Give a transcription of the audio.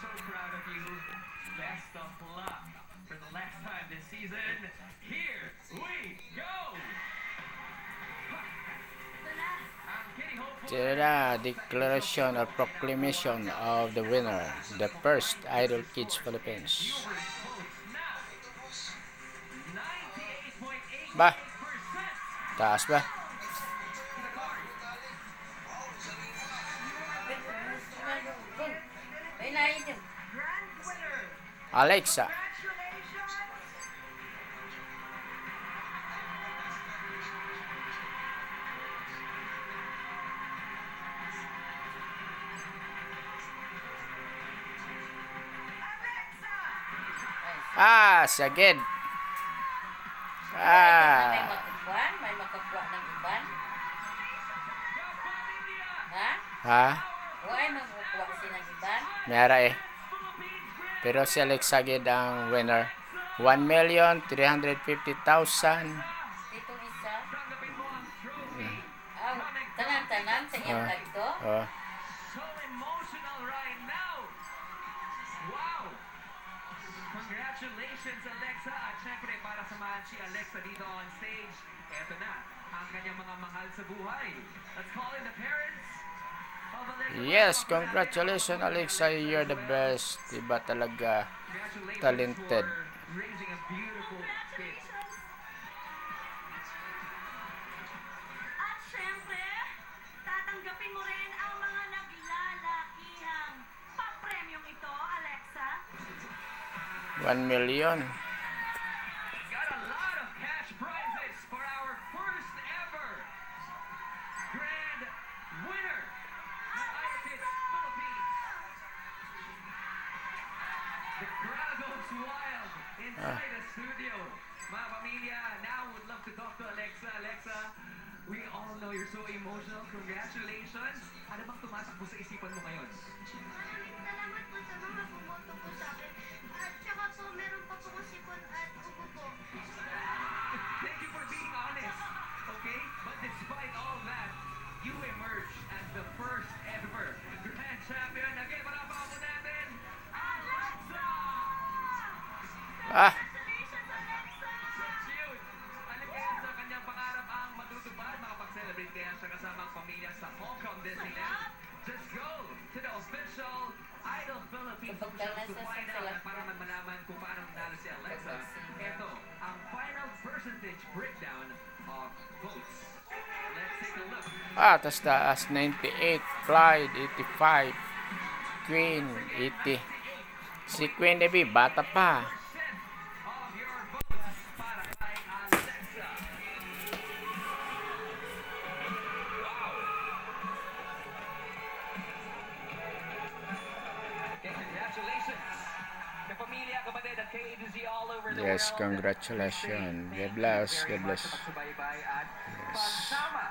so proud of you. Best of luck for the last time this season. Here we go! I'm getting hopeful. Tira, declaration or proclamation of the winner, the first Idol Kids Philippines. Viewers votes now. 98.88%. Ba? Taas ba? Grand winner. Alexa. Congratulations. Alexa. Ah, sagid. May Ah, makakuan? May makakuha ng iban? Ha? ha? Huwag makakuha siya ng iban? Meron eh. Pero si Alexa gid ang winner. 1,350,000. Dito isa? Tanggapin mo ang trophy. Ah, tanan-tanan sa iyang Ah. kanto? Oh. So emotional right now. Wow. Congratulations, Alexa. At syempre, para samahan si Alexa dito on stage, eto na ang kanyang mga mahal sa buhay. Let's call in the parents of Alexa. Yes, congratulations Alexa, you're the best. Diba talaga Congratulations talented. for raising a beautiful kid. At syempre, tatanggapin mo rin ang mga naglalakihang papremyong ito, Alexa. 1 million. Got a lot of cash prizes for our first ever grand winner ng Idol Kids Philippines. The crowd goes wild inside the studio. Mga pamilya, now would love to talk to Alexa. Alexa, we all know you're so emotional. Congratulations. Ano bang tumatak po sa isipan mo ngayon? Maraming salamat po sa mga bumoto po sa akin. At saka po, meron pa po ko sipon at ubo po. Thank you for being honest, okay? But despite all that, you emerged as the first ever grand champion. Again, parapakan po natin, Alexa! Ah, Congratulations, Alexa! So cute! Alam kaya sa kanyang pangarap ang matutupad, makapag-celebrate kaya siya kasama ang pamilya sa Hong Kong Disneyland. Just go to the official Idol Philippines Kapag shop to nasa find sa out lahat. para malaman kung paano nanalo si Alexa. Ito, ang final percentage breakdown of votes. Let's take a look. tas taas 98, Clyde 85, Queen 80. Si Queen Debbie, bata pa. Percent of your votes para kay Alexa. Okay, congratulations. Kapamilya, kapatid at K-A-Z all over the Yes, world. congratulations. Thank God bless, you very God bless. much sa pagsubaybay at Yes. pagsama